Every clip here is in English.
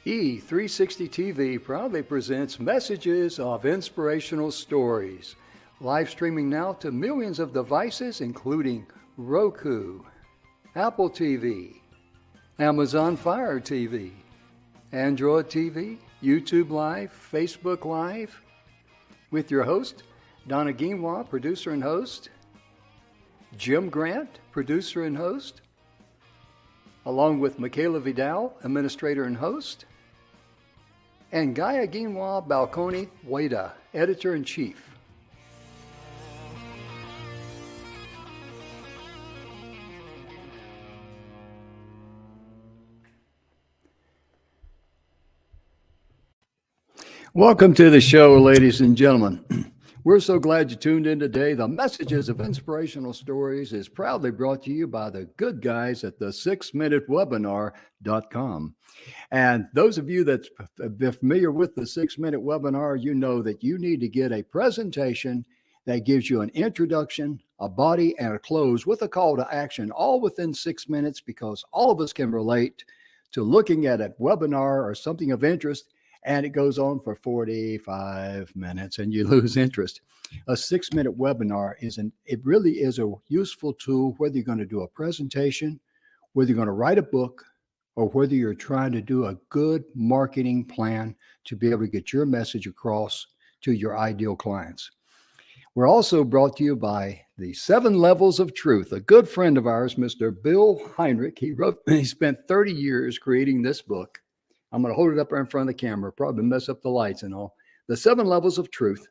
E360 TV proudly presents Messages of Inspirational Stories, live streaming now to millions of devices including Roku, Apple TV, Amazon Fire TV, Android TV, YouTube Live, Facebook Live, with your host, Donna Guinois, producer and host, Jim Grant, producer and host, along with Michaela Vidal, administrator and host, and Gaia Guinois Balconi Wada, editor-in-chief. Welcome to the show, ladies and gentlemen. We're so glad you tuned in today. The Messages of Inspirational Stories is proudly brought to you by the good guys at the 6minutewebinar.com. And those of you that are familiar with the 6-minute webinar, you know that you need to get a presentation that gives you an introduction, a body, and a close with a call to action, all within 6 minutes, because all of us can relate to looking at a webinar or something of interest, and it goes on for 45 minutes and you lose interest. A 6-minute webinar it really is a useful tool, whether you're going to do a presentation, whether you're going to write a book, or whether you're trying to do a good marketing plan to be able to get your message across to your ideal clients. We're also brought to you by the 7 Levels of Truth. A good friend of ours, Mr. Bill Heinrich, he spent 30 years creating this book. I'm going to hold it up there in front of the camera, probably mess up the lights and all. The 7 Levels of Truth.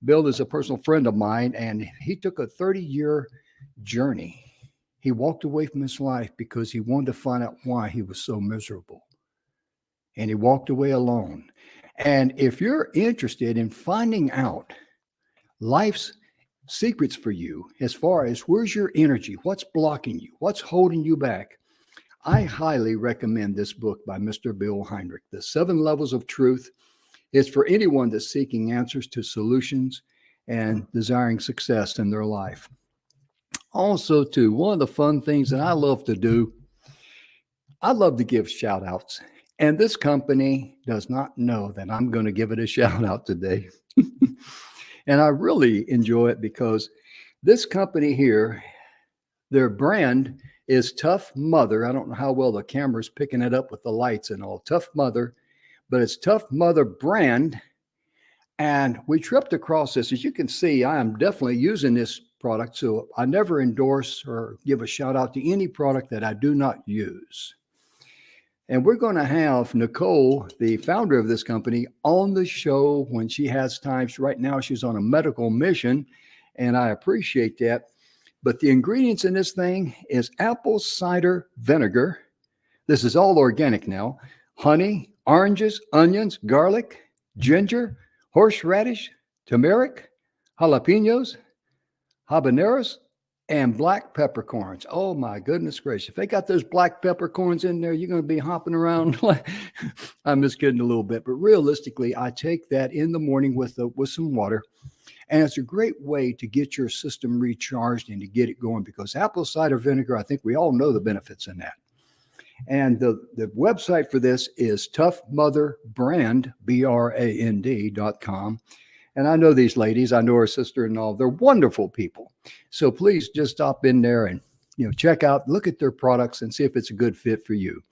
Bill is a personal friend of mine, and he took a 30-year journey. He walked away from his life because he wanted to find out why he was so miserable. And he walked away alone. And if you're interested in finding out life's secrets for you, as far as where's your energy, what's blocking you, what's holding you back, I highly recommend this book by Mr. Bill Heinrich, The 7 Levels of Truth. It's for anyone that's seeking answers to solutions and desiring success in their life. Also, too, one of the fun things that I love to do, I love to give shout outs. And this company does not know that I'm going to give it a shout out today. And I really enjoy it because this company here, their brand is Tough Mother. I don't know how well the camera's picking it up with the lights and all. Tough Mother, but it's Tough Mother brand. And we tripped across this. As you can see, I am definitely using this product. So I never endorse or give a shout out to any product that I do not use. And we're going to have Nicole, the founder of this company, on the show when she has time. Right now, she's on a medical mission, and I appreciate that. But the ingredients in this thing is apple cider vinegar. This is all organic now. Honey, oranges, onions, garlic, ginger, horseradish, turmeric, jalapenos, habaneros, and black peppercorns. Oh my goodness gracious. If they got those black peppercorns in there, you're going to be hopping around. I'm just kidding a little bit. But realistically, I take that in the morning with some water. And it's a great way to get your system recharged and to get it going, because apple cider vinegar, I think we all know the benefits in that. And the website for this is toughmotherbrand, BRAND.com. And I know these ladies, I know her sister-in-law, they're wonderful people. So please just stop in there and check out, look at their products and see if it's a good fit for you.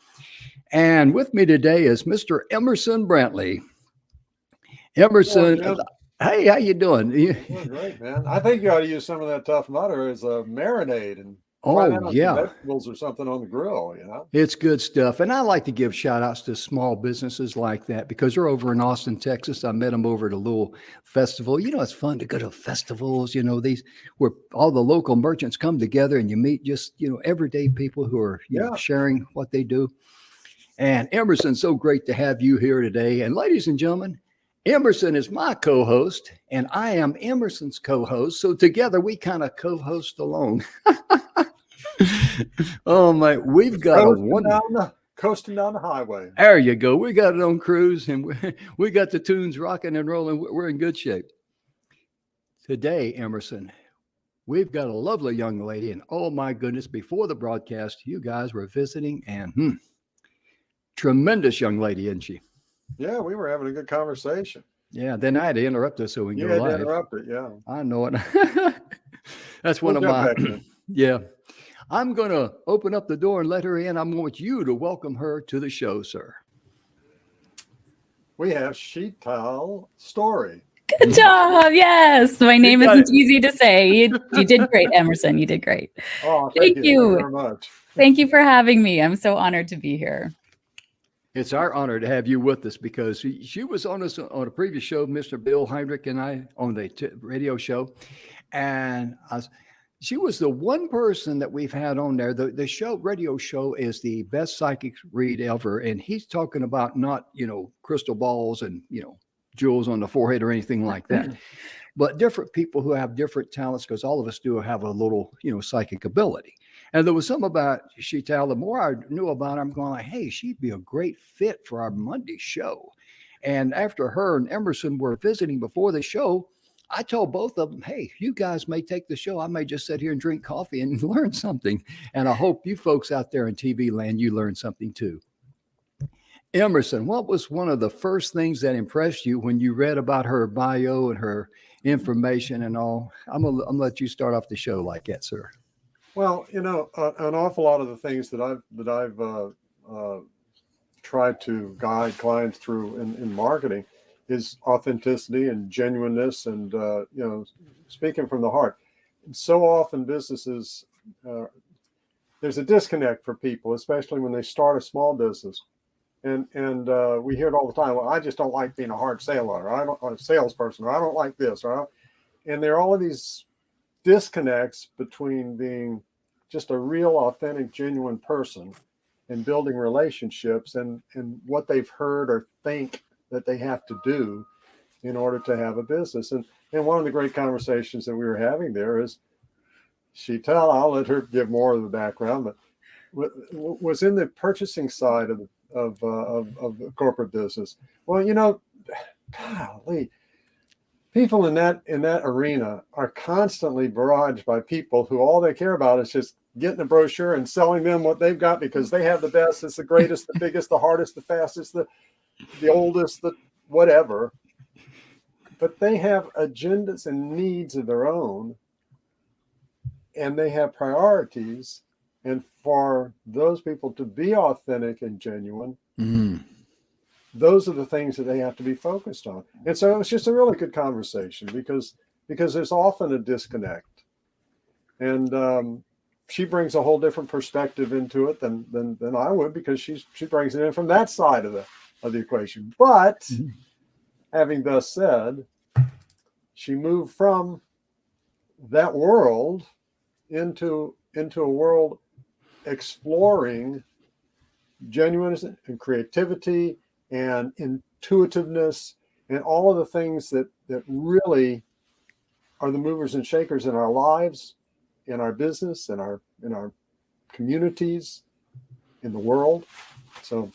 And with me today is Mr. Emerson Brantley. Emerson. Hey, how you doing? Doing great, man. I think you ought to use some of that Tough Mudder as a marinade and vegetables or something on the grill, It's good stuff. And I like to give shout outs to small businesses like that because they're over in Austin, Texas. I met them over at a little festival. It's fun to go to festivals, these where all the local merchants come together and you meet just, everyday people who are sharing what they do. And Emerson, so great to have you here today. And ladies and gentlemen, Emerson is my co-host, and I am Emerson's co-host. So together we kind of co-host along. Oh my, we've got coasting down the highway. There you go. We got it on cruise, and we got the tunes rocking and rolling. We're in good shape. Today, Emerson, we've got a lovely young lady, and oh my goodness, before the broadcast, you guys were visiting, and Tremendous young lady, isn't she? Yeah, we were having a good conversation. Yeah, then I had to interrupt her so we can You go had to live. interrupt it, yeah. I know it. That's one We'll of jump my, back in. yeah. I'm going to open up the door and let her in. I want you to welcome her to the show, sir. We have Sheetal Story. Good job. Yes. My name isn't easy to say. You did great, Emerson. You did great. Oh, thank you. Thank you very much. Thank you for having me. I'm so honored to be here. It's our honor to have you with us because she was on us on a previous show, Mr. Bill Heinrich and I, on the radio show. And she was the one person that we've had on there. The show, radio show, is the best psychic read ever. And he's talking about not, crystal balls and, jewels on the forehead or anything like that, but different people who have different talents, because all of us do have a little, psychic ability. And there was some about Sheetal. The more I knew about her, I'm going like, hey, she'd be a great fit for our Monday show. And after her and Emerson were visiting before the show, I told both of them, hey, you guys may take the show. I may just sit here and drink coffee and learn something. And I hope you folks out there in TV land, you learned something too. Emerson, what was one of the first things that impressed you when you read about her bio and her information and all? I'm gonna let you start off the show like that, sir. Well, an awful lot of the things that I've tried to guide clients through in marketing is authenticity and genuineness and, speaking from the heart. And so often businesses, there's a disconnect for people, especially when they start a small business. And we hear it all the time. Well, I just don't like being a hard seller, or a salesperson, or I don't like this, and there are all of these disconnects between being just a real, authentic, genuine person and building relationships and what they've heard or think that they have to do in order to have a business. And one of the great conversations that we were having there is Sheetal, I'll let her give more of the background, but was in the purchasing side of the corporate business. Well, golly, people in that arena are constantly barraged by people who all they care about is just getting a brochure and selling them what they've got because they have the best, it's the greatest, the biggest, the hardest, the fastest, the oldest, the whatever. But they have agendas and needs of their own, and they have priorities. And for those people to be authentic and genuine, those are the things that they have to be focused on. And so it was just a really good conversation because there's often a disconnect. And she brings a whole different perspective into it than I would, because she brings it in from that side of the equation. But having thus said, she moved from that world into a world exploring genuineness and creativity and intuitiveness and all of the things that really are the movers and shakers in our lives, in our business, in our communities, in the world. So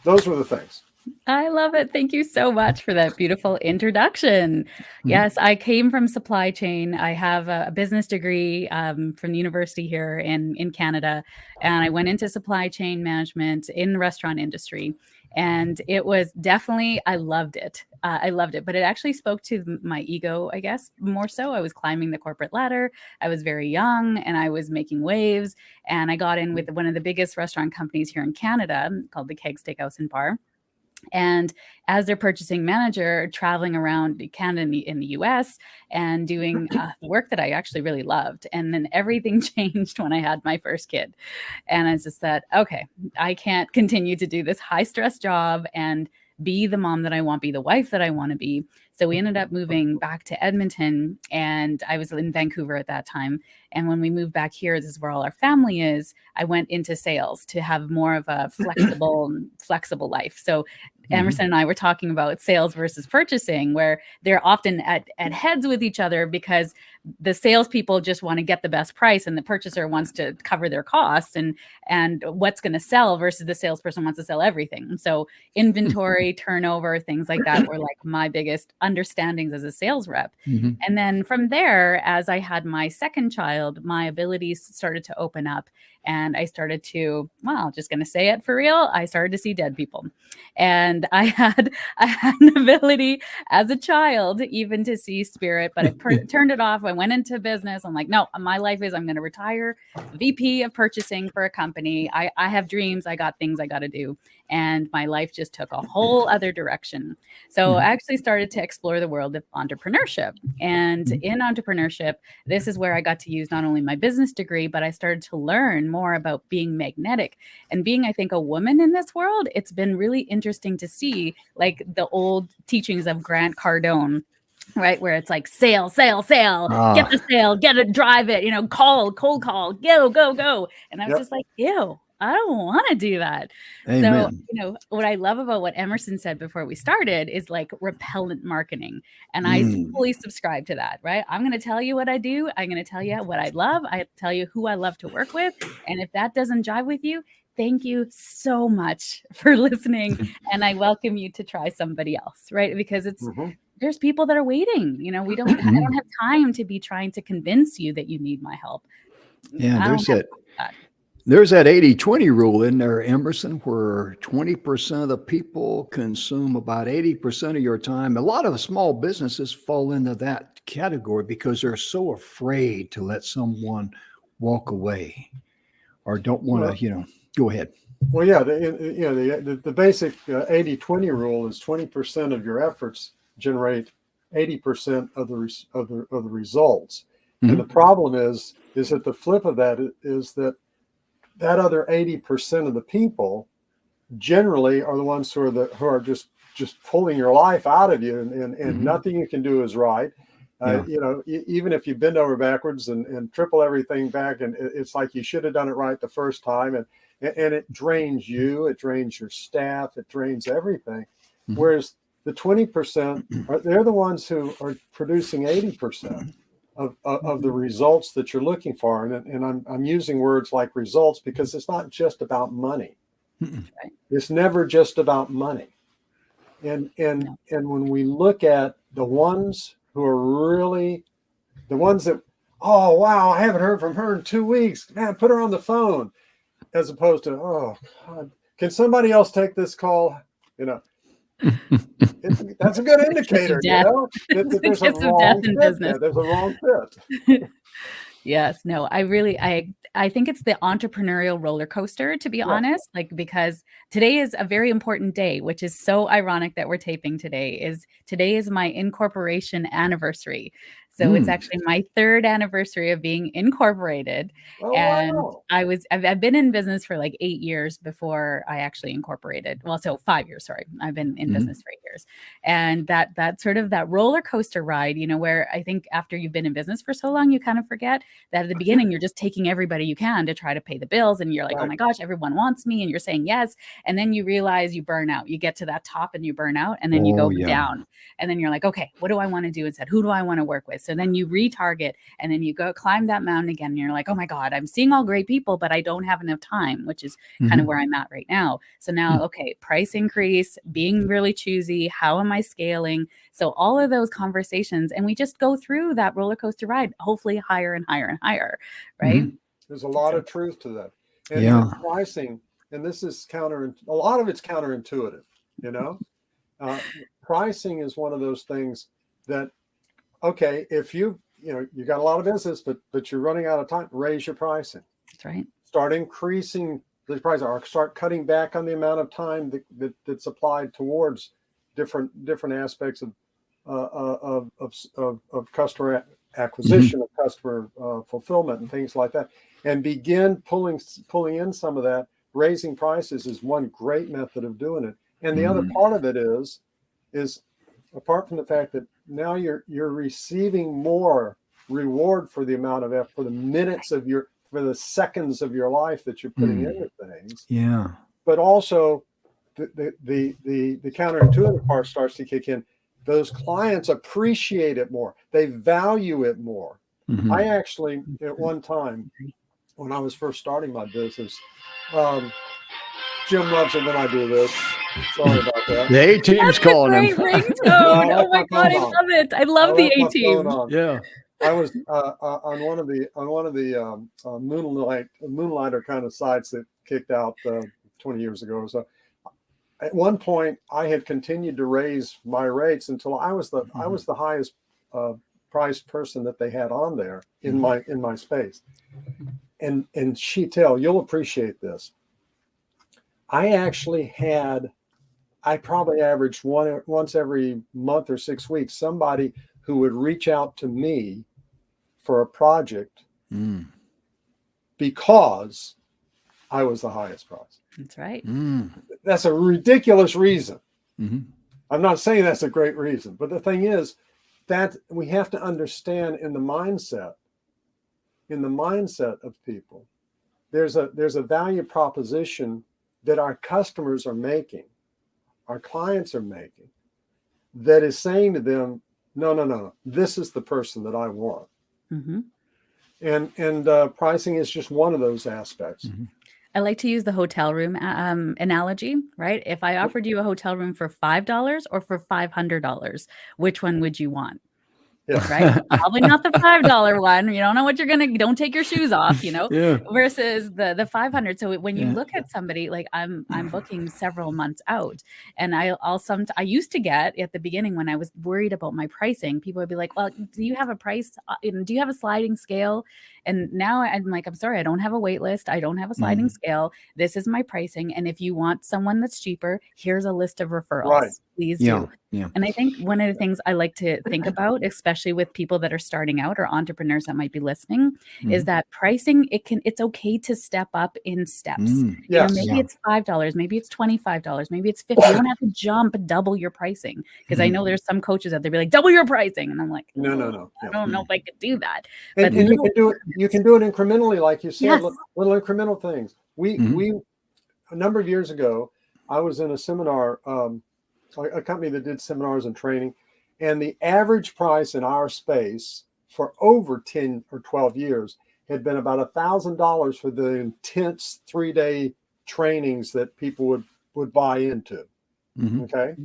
those were the things. I love it. Thank you so much for that beautiful introduction. Yes, I came from supply chain. I have a business degree from the university here in Canada, and I went into supply chain management in the restaurant industry. And it was definitely, I loved it. I loved it, but it actually spoke to my ego, I guess, more so. I was climbing the corporate ladder. I was very young and I was making waves. And I got in with one of the biggest restaurant companies here in Canada called the Keg Steakhouse and Bar. And as their purchasing manager, traveling around Canada in the US and doing work that I actually really loved. And then everything changed when I had my first kid. And I just said, okay, I can't continue to do this high stress job and be the mom that I want, be the wife that I want to be. So we ended up moving back to Edmonton, and I was in Vancouver at that time. And when we moved back here, this is where all our family is, I went into sales to have more of a flexible life. So Emerson and I were talking about sales versus purchasing, where they're often at heads with each other because the salespeople just want to get the best price and the purchaser wants to cover their costs and what's going to sell versus the salesperson wants to sell everything. So inventory, turnover, things like that were like my biggest understandings as a sales rep. And then from there, as I had my second child, my abilities started to open up and I started to, well, just going to say it for real, I started to see dead people. And I had an ability as a child even to see spirit, but I turned it off. I went into business. I'm like, no, my life is I'm going to retire VP of purchasing for a company. I have dreams. I got things I got to do. And my life just took a whole other direction. So I actually started to explore the world of entrepreneurship. And in entrepreneurship, this is where I got to use not only my business degree, but I started to learn more about being magnetic and being, I think, a woman in this world. It's been really interesting to see like the old teachings of Grant Cardone, right? Where it's like sale, get the sale, get it, drive it, cold call, go. And I was just like, ew, I don't want to do that. Amen. So, what I love about what Emerson said before we started is like repellent marketing. And I fully subscribe to that, right? I'm going to tell you what I do. I'm going to tell you what I love. I tell you who I love to work with. And if that doesn't jive with you, thank you so much for listening. And I welcome you to try somebody else, right? Because there's people that are waiting. I don't have time to be trying to convince you that you need my help. Yeah, there's that 80-20 rule in there, Emerson, where 20% of the people consume about 80% of your time. A lot of small businesses fall into that category because they're so afraid to let someone walk away or don't want to, go ahead. Well, yeah, the basic 80-20 rule is 20% of your efforts generate 80% of the results. And the problem is that the flip of that is that other 80% of the people generally are the ones who are just pulling your life out of you, and nothing you can do is right. Even if you bend over backwards and triple everything back, and it's like you should have done it right the first time, and it drains you, it drains your staff, it drains everything. Whereas the 20%, they're the ones who are producing 80% of the results that you're looking for. And I'm using words like results because it's not just about money. It's never just about money. And when we look at the ones who are really the ones that, oh, wow, I haven't heard from her in 2 weeks. Man, put her on the phone. As opposed to, oh, God, can somebody else take this call? That's a good indicator. That there's a wrong fit there. There's a wrong fit. Yes, no, I think it's the entrepreneurial roller coaster, to be honest, because today is a very important day, which is so ironic that we're taping today. Today is my incorporation anniversary. So it's actually my third anniversary of being incorporated. And wow. I've been in business for like 8 years before I actually incorporated. Well, so 5 years, sorry. I've been in business for 8 years. And that sort of that roller coaster ride, where I think after you've been in business for so long, you kind of forget that at the beginning, you're just taking everybody you can to try to pay the bills. And you're like, oh my gosh, everyone wants me. And you're saying yes. And then you realize you burn out. You get to that top and you burn out. And then you go down. And then you're like, okay, what do I want to do instead? Who do I want to work with? So then you retarget and then you go climb that mountain again. And you're like, oh my God, I'm seeing all great people, but I don't have enough time, which is kind of where I'm at right now. So now, okay, price increase, being really choosy. How am I scaling? So all of those conversations, and we just go through that roller coaster ride, hopefully higher and higher and higher, right? There's a lot of truth to that. And pricing, and this is a lot of it's counterintuitive, pricing is one of those things that, okay, if you got a lot of business, but you're running out of time, raise your pricing. That's right. Start increasing the price, or start cutting back on the amount of time that's applied towards different aspects of customer acquisition, of customer fulfillment, and things like that, and begin pulling in some of that. Raising prices is one great method of doing it, and the other part of it is apart from the fact that now you're receiving more reward for the amount of effort, for the minutes for the seconds of your life that you're putting into things. Yeah. But also the counterintuitive part starts to kick in. Those clients appreciate it more. They value it more. Mhm. I actually, at one time, when I was first starting my business, Jim loves it when I do this. Sorry about that. The A-team's That's a calling great him. ringtone. I Oh left my my God, I phone on. love it. I I love the left my phone A-team. on. Yeah. I was on one of the moonlighter kind of sites that kicked out 20 years ago or so. At one point, I had continued to raise my rates until I was the highest priced person that they had on there in my space. And Sheetal, you'll appreciate this. I probably averaged once every month or 6 weeks, somebody who would reach out to me for a project Mm. because I was the highest price. That's right. Mm. That's a ridiculous reason. Mm-hmm. I'm not saying that's a great reason, but the thing is that we have to understand in the mindset of people, there's a value proposition that our customers are making, our clients are making, that is saying to them, no, this is the person that I want. Mm-hmm. And pricing is just one of those aspects. Mm-hmm. I like to use the hotel room analogy, right? If I offered you a hotel room for $5 or for $500, which one would you want? Yeah. Right? Probably not the $5 one. You don't know what you don't take your shoes off, Yeah. versus the 500. So when you Yeah. look at somebody, like I'm booking several months out, and I used to get at the beginning when I was worried about my pricing, people would be like, well, do you have a price? Do you have a sliding scale? And now I'm like, I'm sorry, I don't have a wait list. I don't have a sliding scale. This is my pricing. And if you want someone that's cheaper, here's a list of referrals. Right. Please Yeah. do. Yeah. And I think one of the things I like to think about, especially with people that are starting out or entrepreneurs that might be listening, is that pricing, it's okay to step up in steps. Mm. Yes. Maybe it's $5, maybe it's $25, maybe it's $50. You don't have to jump double your pricing, because I know there's some coaches out there be like, double your pricing. And I'm like, No. I don't know if I could do that. And But you can do it incrementally, like you said, Yes. little incremental things. We a number of years ago, I was in a seminar, a company that did seminars and training, and the average price in our space for over 10 or 12 years had been about $1,000 for the intense 3-day trainings that people would buy into. Mm-hmm. Okay.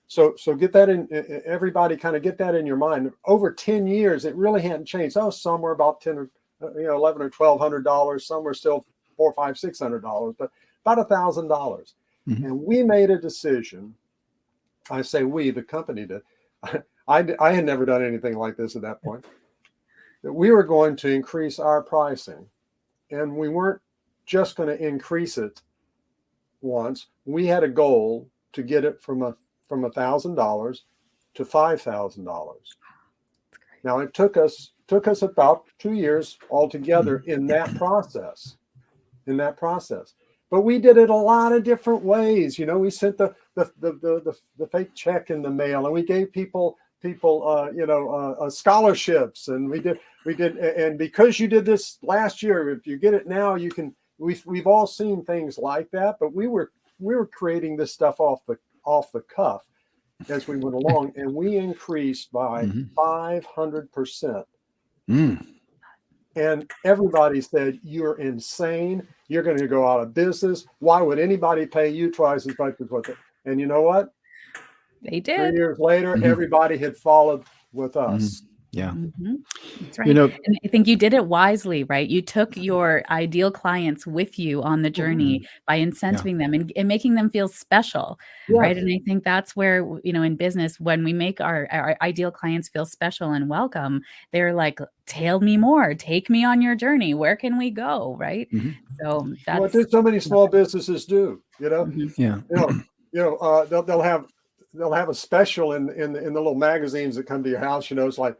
So get that in, everybody kind of get that in your mind. Over 10 years, it really hadn't changed. Oh, some were about 10 or $11 or $1,200. Some were still $400, $500, $600, but about $1,000. Mm-hmm. And we made a decision. I say we, the company did. I had never done anything like this at that point. That we were going to increase our pricing, and we weren't just going to increase it once. We had a goal to get it from $1,000 to $5,000. Now it took us about 2 years altogether in that process. But we did it a lot of different ways. We sent the fake check in the mail, and we gave people scholarships, and we did, and because you did this last year, if you get it now, you can. We've all seen things like that, but we were creating this stuff off the cuff as we went along, and we increased by 500%. And everybody said, you're insane. You're going to go out of business. Why would anybody pay you twice as much as what they? And you know what? they 3 did. years later, everybody had followed with us. Yeah. That's right. And I think you did it wisely, right? You took your ideal clients with you on the journey by incentivizing them and making them feel special, right? And I think that's where, in business, when we make our ideal clients feel special and welcome, they're like, tell me more, take me on your journey. Where can we go? Right. So that's what did so many small businesses do? Yeah. They'll have a special in the little magazines that come to your house. It's like,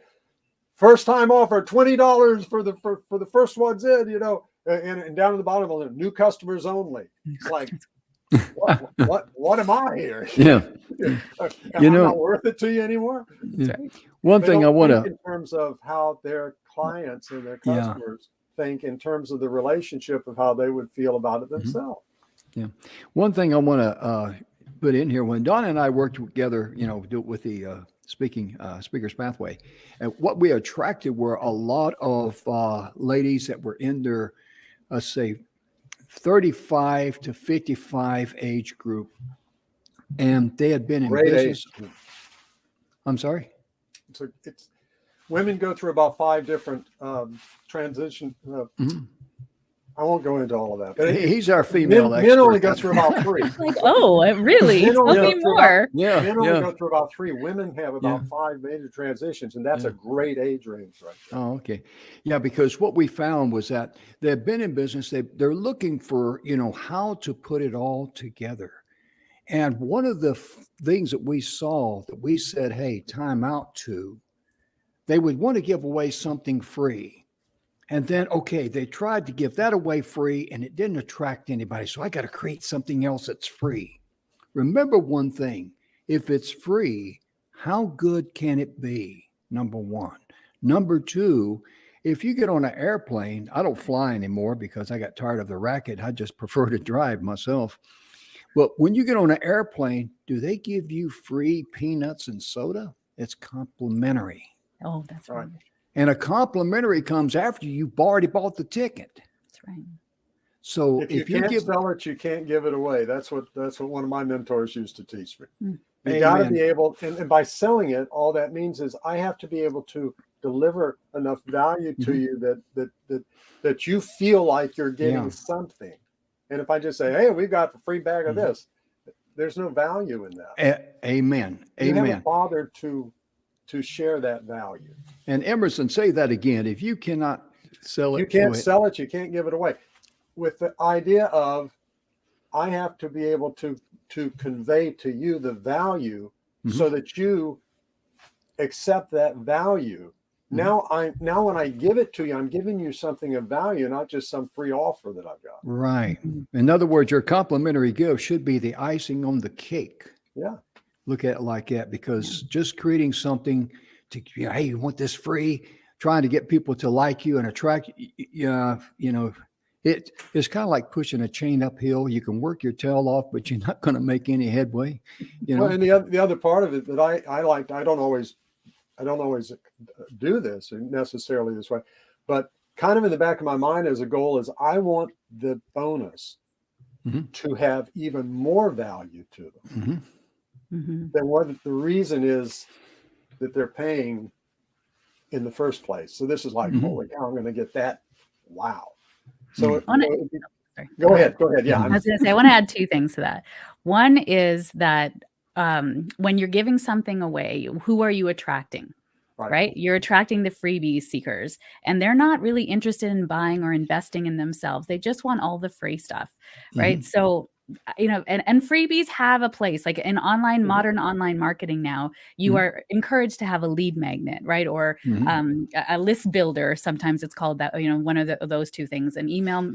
first time offer, $20 for the first ones in, and down at the bottom, new customers only. It's like, what am I here? Yeah. I'm not worth it to you anymore. Yeah. One thing I want to, in terms of how their clients and their customers think in terms of the relationship of how they would feel about it themselves. Yeah. One thing I want to put in here, when Donna and I worked together, with the Speakers Pathway, and what we attracted were a lot of ladies that were in their, let's say, 35 to 55 age group. And they had been in Great business. age. I'm sorry? So it's women go through about 5 different transition. I won't go into all of that. But He's our female men expert. only go through about 3. Like, oh, really? Men Tell only me go through more. Men only go through about 3. Women have about Yeah. 5 major transitions, and that's a great age range right there. Oh, okay. Yeah, because what we found was that they've been in business. They're looking for, how to put it all together. And one of the things that we saw that we said, hey, time out to, they would want to give away something free. And then, okay, they tried to give that away free and it didn't attract anybody. So I got to create something else that's free. Remember one thing, if it's free, how good can it be? Number one. Number two, if you get on an airplane, I don't fly anymore because I got tired of the racket. I just prefer to drive myself. But when you get on an airplane, do they give you free peanuts and soda? It's complimentary. Oh, that's right. And a complimentary comes after you've already bought the ticket. That's right. So if you can't sell it, you can't give it away. That's what one of my mentors used to teach me. You got to be able, and by selling it, all that means is I have to be able to deliver enough value to you that you feel like you're getting something. And if I just say, hey, we got a free bag of this, there's no value in that. Amen. You haven't bothered to share that value. And Emerson, say that again. If you cannot sell it, you can't sell it, you can't give it away. With the idea of I have to be able to convey to you the value so that you accept that value. Now when I give it to you, I'm giving you something of value, not just some free offer that I've got. Right. In other words, your complimentary gift should be the icing on the cake. Yeah. Look at it like that, because just creating something to, hey, you want this free, trying to get people to like you and attract you, it's kind of like pushing a chain uphill. You can work your tail off, but you're not going to make any headway. Well, and the other part of it that I liked, I don't always do this necessarily this way, but kind of in the back of my mind as a goal is I want the bonus to have even more value to them. Than what the reason is that they're paying in the first place. So this is like, holy cow, I'm going to get that. Wow. So go ahead. Yeah. I was going to say, I want to add 2 things to that. One is that when you're giving something away, who are you attracting? Right? You're attracting the freebie seekers, and they're not really interested in buying or investing in themselves. They just want all the free stuff. Right. So, and freebies have a place, like in modern online marketing. Now you are encouraged to have a lead magnet, right? Or a list builder. Sometimes it's called that, one of those 2 things, an email,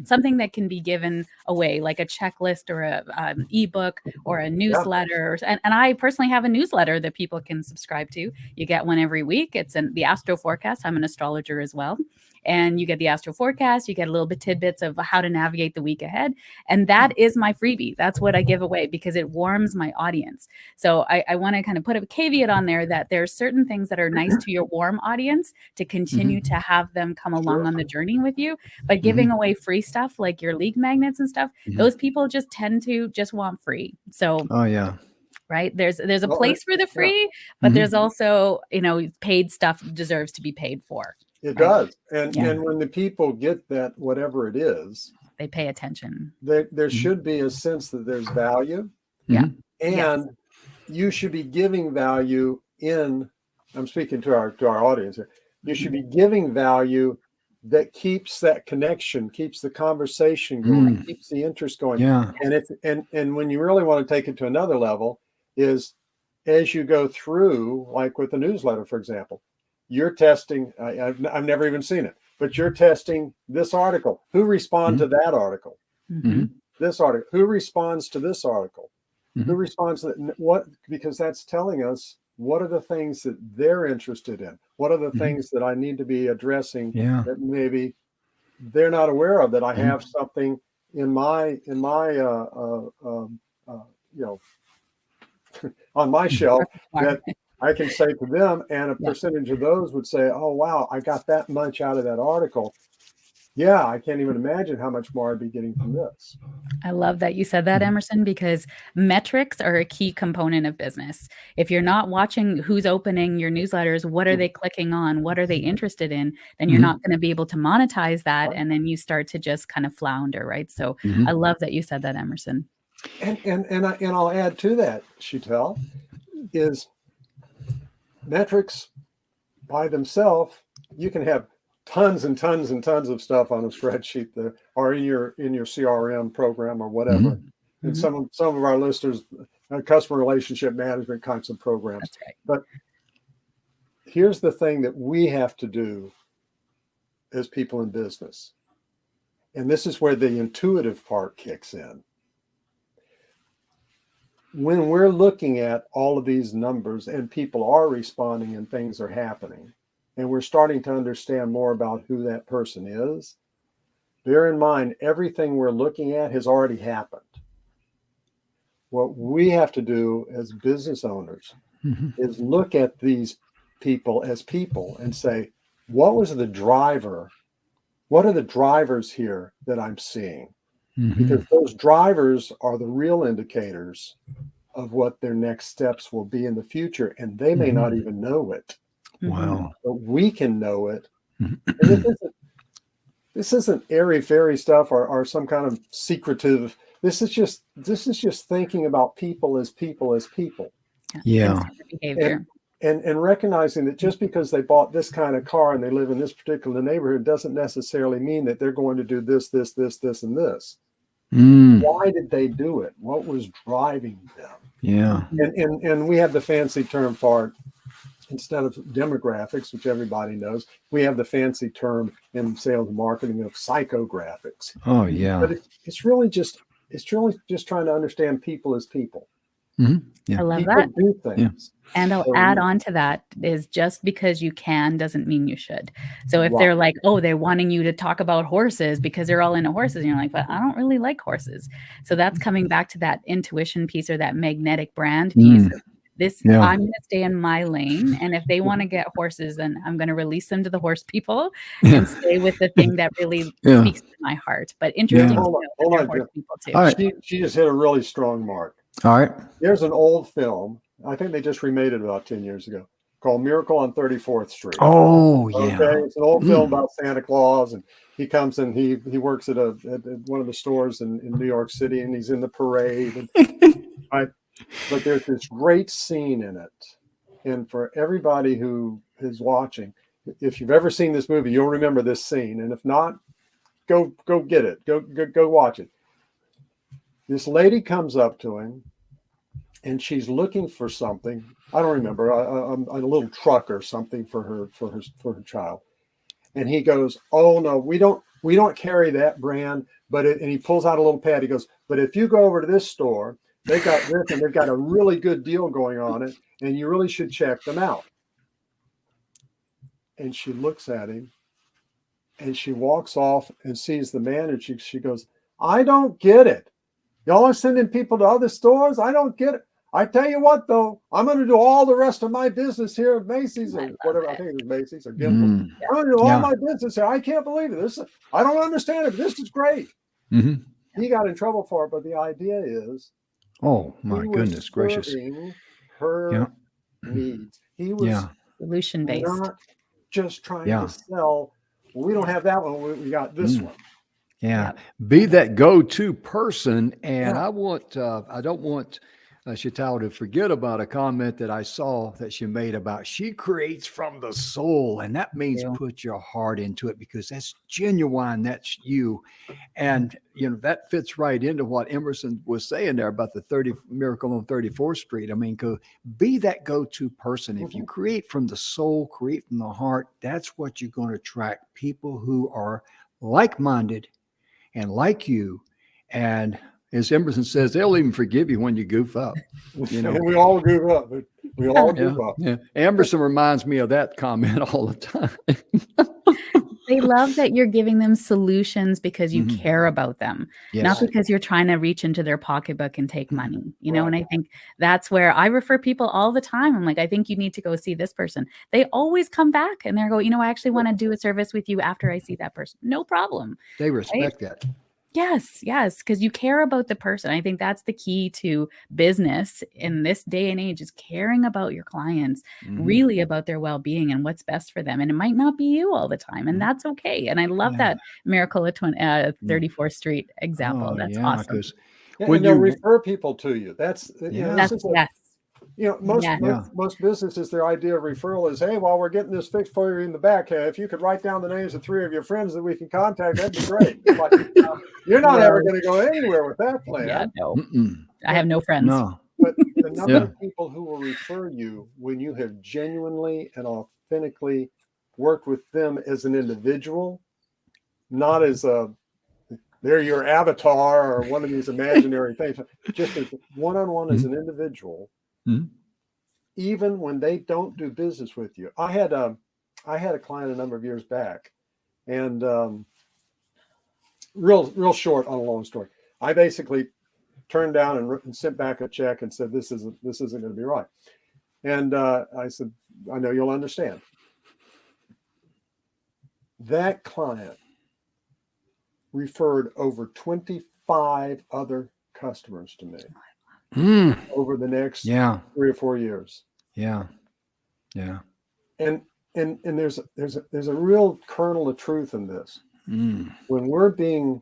something that can be given away, like a checklist or an ebook or a newsletter. And I personally have a newsletter that people can subscribe to. You get one every week. It's the Astro Forecast. I'm an astrologer as well. And you get the Astro Forecast, you get a little bit tidbits of how to navigate the week ahead. And that is my freebie. That's what I give away because it warms my audience. So I want to kind of put a caveat on there that there's certain things that are nice to your warm audience to continue to have them come along on the journey with you. But giving away free stuff like your league magnets and stuff, those people just tend to just want free. So, right. There's a place for the free, but there's also, paid stuff deserves to be paid for. It does. And when the people get that, whatever it is, they pay attention. There should be a sense that there's value. Yeah. And you should be giving value I'm speaking to our audience here. You should be giving value that keeps that connection, keeps the conversation going, keeps the interest going. Yeah. And when you really want to take it to another level is as you go through, like with the newsletter, for example, you're testing, I've never even seen it, but you're testing this article. Who responds to that article? This article. Who responds to this article? Who responds to what? Because that's telling us what are the things that they're interested in? What are the things that I need to be addressing that maybe they're not aware of, that I have something in my on my shelf that I can say to them, and a percentage of those would say, oh, wow, I got that much out of that article. Yeah, I can't even imagine how much more I'd be getting from this. I love that you said that, Emerson, because metrics are a key component of business. If you're not watching who's opening your newsletters, what are they clicking on, what are they interested in, then you're not going to be able to monetize that. And then you start to just kind of flounder, right? So I love that you said that, Emerson. And I'll add to that, Sheetal, is metrics by themselves. You can have tons and tons and tons of stuff on a spreadsheet there, or in your CRM program or whatever. And some of our listeners, customer relationship management kinds of programs. That's right. But here's the thing that we have to do as people in business, and this is where the intuitive part kicks in. When we're looking at all of these numbers and people are responding and things are happening, and we're starting to understand more about who that person is, bear in mind, everything we're looking at has already happened. What we have to do as business owners is look at these people as people and say, what was the driver? What are the drivers here that I'm seeing? Because those drivers are the real indicators of what their next steps will be in the future, and they may not even know it. Wow. But we can know it. And this isn't airy-fairy stuff or some kind of secretive. This is just thinking about people as people as people. Yeah. Behavior. And recognizing that just because they bought this kind of car and they live in this particular neighborhood doesn't necessarily mean that they're going to do this, this, and this. Why did they do it? What was driving them? Yeah. And we have the fancy term for it. Instead of demographics, which everybody knows, we have the fancy term in sales and marketing of psychographics. Oh, yeah. But it's really just trying to understand people as people. I love People that. do things. And I'll add on to that is just because you can doesn't mean you should. So if they're like, oh, they're wanting you to talk about horses because they're all into horses, and you're like, but I don't really like horses. So that's coming back to that intuition piece or that magnetic brand piece. I'm going to stay in my lane. And if they want to get horses, then I'm going to release them to the horse people and stay with the thing that really speaks to my heart. But interesting to know that they're horse people too. All right. She just hit a really strong mark. All right. There's an old film. I think they just remade it about 10 years ago called Miracle on 34th Street. Oh, yeah. Okay. It's an old film about Santa Claus, and he comes and he works at one of the stores in New York City, and he's in the parade. And but there's this great scene in it. And for everybody who is watching, if you've ever seen this movie, you'll remember this scene. And if not, go get it. Go watch it. This lady comes up to him and she's looking for something. I don't remember, a little truck or something for her child. And he goes, "Oh no, we don't carry that brand." And he pulls out a little pad. He goes, "But if you go over to this store, they got this, and they've got a really good deal going on it, and you really should check them out." And she looks at him, and she walks off and sees the man, and she goes, "I don't get it. Y'all are sending people to other stores? I don't get it. I tell you what, though, I'm going to do all the rest of my business here at Macy's or whatever. I think it was Macy's or Gimbal. I'm going to do all my business here. I can't believe it. I don't understand it, but this is great." He got in trouble for it, but the idea is, oh my goodness gracious, her needs. He was solution based, not just trying to sell. Well, we don't have that one. We got this one. Be that go-to person. And I don't want Sheetal to forget about a comment that I saw that she made about she creates from the soul. And that means put your heart into it, because that's genuine. That's you. And, that fits right into what Emerson was saying there about the Miracle on 34th Street. I mean, be that go-to person. If you create from the soul, create from the heart, that's what you're going to attract, people who are like-minded and like you. And as Emerson says, they'll even forgive you when you goof up. We all goof up. We all goof up. Yeah. Emerson reminds me of that comment all the time. They love that you're giving them solutions because you Mhm. care about them, not Yes. because you're trying to reach into their pocketbook and take money, you know? Right. And I think that's where I refer people all the time. I'm like, I think you need to go see this person. They always come back and they go, you know, I actually want to do a service with you after I see that person. No problem. They Right? respect that. Yes, yes, because you care about the person. I think that's the key to business in this day and age is caring about your clients, Mhm. really about their well-being and what's best for them. And it might not be you all the time, and Mhm. that's okay. And I love Yeah. that Miracle at Mm. 34th Street example. Oh, That's yeah, awesome. because Yeah, when and they'll you refer people to you. That's this That's yeah, is a yes. most Yes. yeah. most businesses, their idea of referral is, hey, while we're getting this fixed for you in the back, if you could write down the names of 3 of your friends that we can contact, that'd be great. It's like, you're not ever Well, going to go anywhere with that yeah, plan. no. Mm-mm. I have But no friends. No. but the number Yeah. of people who will refer you when you have genuinely and authentically worked with them as an individual, not as they're your avatar or one of these imaginary things, just as one-on-one as an individual, Mhm. even when they don't do business with you. I had a client a number of years back, and real short on a long story. I basically turned down and sent back a check and said this isn't going to be right. And I said, I know you'll understand. That client referred over 25 other customers to me Mm. over the next Yeah. 3 or 4 years. Yeah. Yeah. And there's a real kernel of truth in this. Mm. When we're being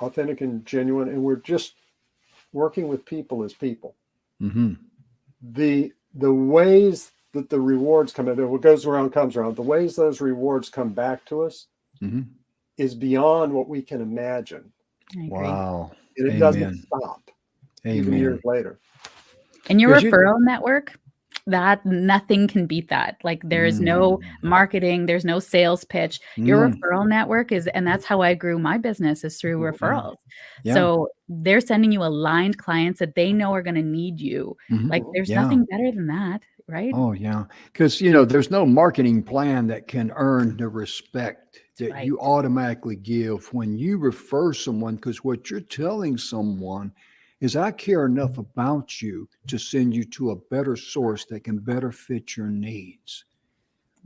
authentic and genuine, and we're just working with people as people, Mm-hmm. the ways that the rewards come in, what goes around comes around, the ways those rewards come back to us Mm-hmm. is beyond what we can imagine. I agree. Wow. And it doesn't Amen. stop even Amen. years later. And your 'Cause you- referral network, that nothing can beat that. Like there is no marketing, there's no sales pitch. Your Mm. referral network is, and that's how I grew my business is through referrals. Yeah. So they're sending you aligned clients that they know are going to need you. Mhm. Like there's Yeah. nothing better than that, right? Oh, yeah. Because, there's no marketing plan that can earn the respect that Right. you automatically give when you refer someone. Because what you're telling someone is, I care enough about you to send you to a better source that can better fit your needs.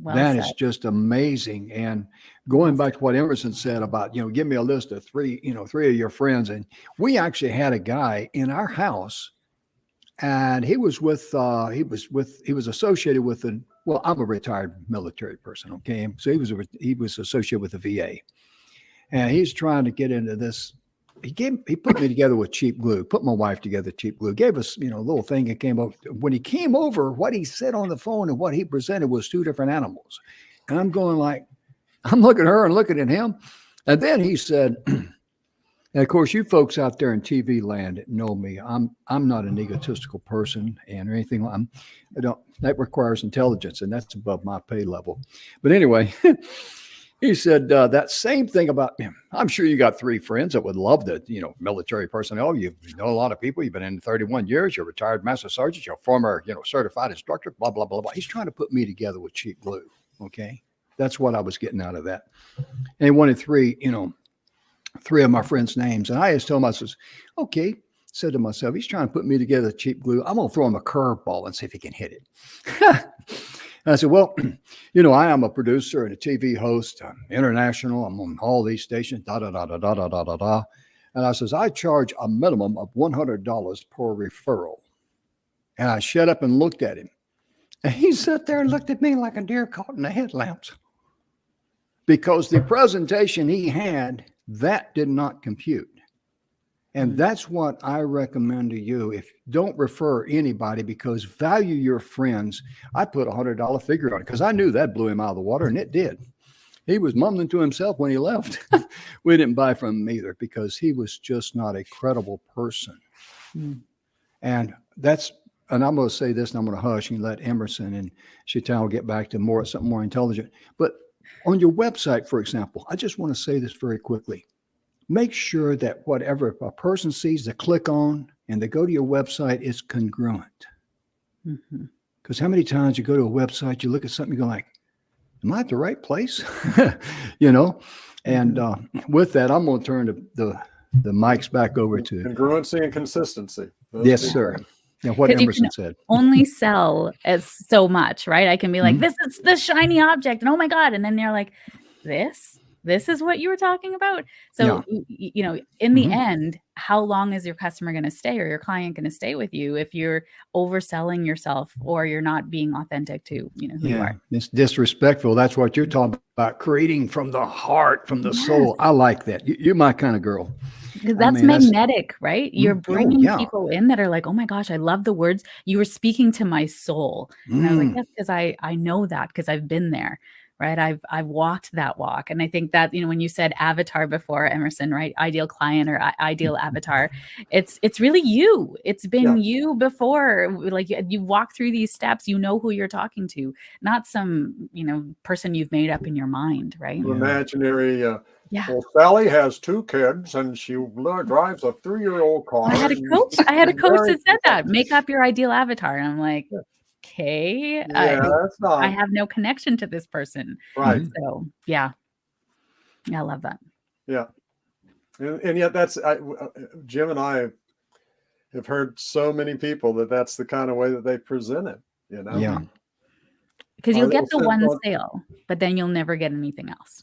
Well That said. is just amazing. And going back to what Emerson said about, give me a list of three of your friends. And we actually had a guy in our house, and he was associated with well, I'm a retired military person. Okay. So he was associated with the VA, and he's trying to get into this. He put me together with cheap glue, put my wife together, cheap glue, gave us, a little thing that came over. When he came over, what he said on the phone and what he presented was two different animals. And I'm going like, I'm looking at her and looking at him. And then he said, and of course, you folks out there in TV land know me. I'm not an egotistical person and or anything. That requires intelligence, and that's above my pay level. But anyway, he said that same thing about him. I'm sure you got three friends that would love the, military personnel. You know a lot of people. You've been in 31 years. You're a retired master sergeant. You're a former, certified instructor. Blah blah blah blah. He's trying to put me together with cheap glue. Okay, that's what I was getting out of that. And he wanted three of my friends' names. And I just told him, I says, okay, said to myself, he's trying to put me together with cheap glue. I'm going to throw him a curveball and see if he can hit it. And I said, well, I am a producer and a TV host. I'm international. I'm on all these stations, da, da, da, da, da, da, da, da, da. And I says, I charge a minimum of $100 per referral. And I shut up and looked at him. And he sat there and looked at me like a deer caught in the headlamps. Because the presentation he had, that did not compute. And that's what I recommend to you. If don't refer anybody, because value your friends. I put $100 figure on it because I knew that blew him out of the water, and it did. He was mumbling to himself when he left. We didn't buy from him either because he was just not a credible person. And I'm going to say this, and I'm going to hush and let Emerson and Sheetal get back to something more intelligent. But on your website, for example, I just want to say this very quickly. Make sure that whatever a person sees, they click on and they go to your website is congruent. Because how many times you go to a website, you look at something, you go like, am I at the right place? You know, and with that, I'm going to turn the mics back over to. Congruency and consistency. Those Yes, two sir. things. Yeah, what Because you Emerson can said. only sell as so much, right? I can be like, Mhm. this is the shiny object, and oh my God. And then they're like, this is what you were talking about. So, you know, in the Mhm. end, how long is your customer going to stay or your client going to stay with you if you're overselling yourself or you're not being authentic to, you know, who you Yeah, are? it's disrespectful. That's what you're talking about, creating from the heart, from the Yes. soul. I like that. You're my kind of girl. Because I that's mean, that's magnetic, right? You're oh bringing yeah. people in that are like, oh my gosh, I love the words. You were speaking to my soul. And I was like, Mm. yes, because I know that because I've been there, right? I've walked that walk. And I think that, you know, when you said avatar before, Emerson, right? Ideal client or ideal avatar, it's really you. It's been Yeah. you before. Like you walk through these steps, you know who you're talking to, not some, you know, person you've made up in your mind, right? Yeah. Imaginary. Yeah. Well, Sally has 2 kids and she drives a 3-year-old car. I had a and coach. I had a she's coach very that said that. successful. Make up your ideal avatar. And I'm like, okay, Yeah, that's I not have no connection to this person. right. Mhm. So yeah, I love that. Yeah, and yet that's Jim and I have heard so many people that's the kind of way that they present it. You know, Yeah. Because our you'll get little the sense one on sale, but then you'll never get anything else.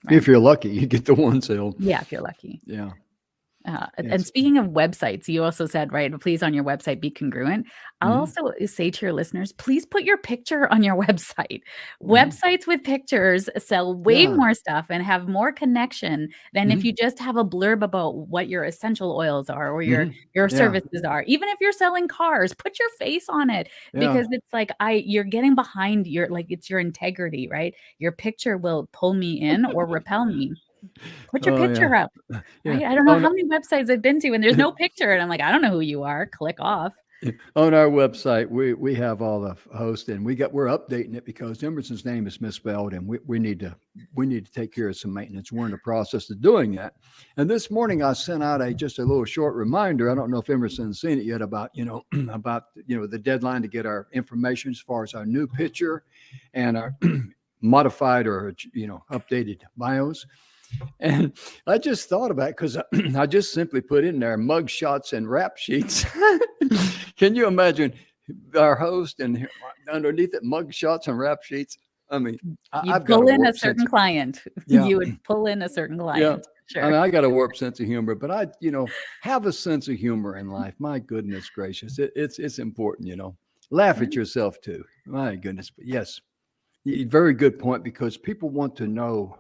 Right? If you're lucky, you get the one sale. Yeah, if you're lucky. Yeah. And It's speaking of websites, you also said, right, please on your website be congruent. I'll mhm. also say to your listeners, please put your picture on your website. Mhm. Websites with pictures sell way Yeah. more stuff and have more connection than if Mhm. you just have a blurb about what your essential oils are or your Mhm. your Yeah. services are. Even if you're selling cars, put your face on it Yeah. because it's like you're getting behind your like it's your integrity, right? Your picture will pull me in or repel me. Put your Oh yeah. picture up. Yeah. Right? I don't know On how many websites I've been to and there's no picture, and I'm like, "I don't know who you are." Click off. on our website, we have all the hosts, and we're updating it because Emerson's name is misspelled, and we need to take care of some maintenance. We're in the process of doing that. And this morning, I sent out just a little short reminder. I don't know if Emerson's seen it yet about about the deadline to get our information as far as our new picture and our modified or updated bios. And I just thought about it because I just simply put in there mug shots and rap sheets. Can you imagine our host and underneath it mug shots and rap sheets? I mean, You'd I've got a pull in a warped sense. certain client. Yeah, You would pull in a certain yeah. client. I mean, Sure. I got a warped sense of humor, but I, have a sense of humor in life. My goodness gracious, it's important. Laugh at yourself too. My goodness, but yes. Very good point because people want to know,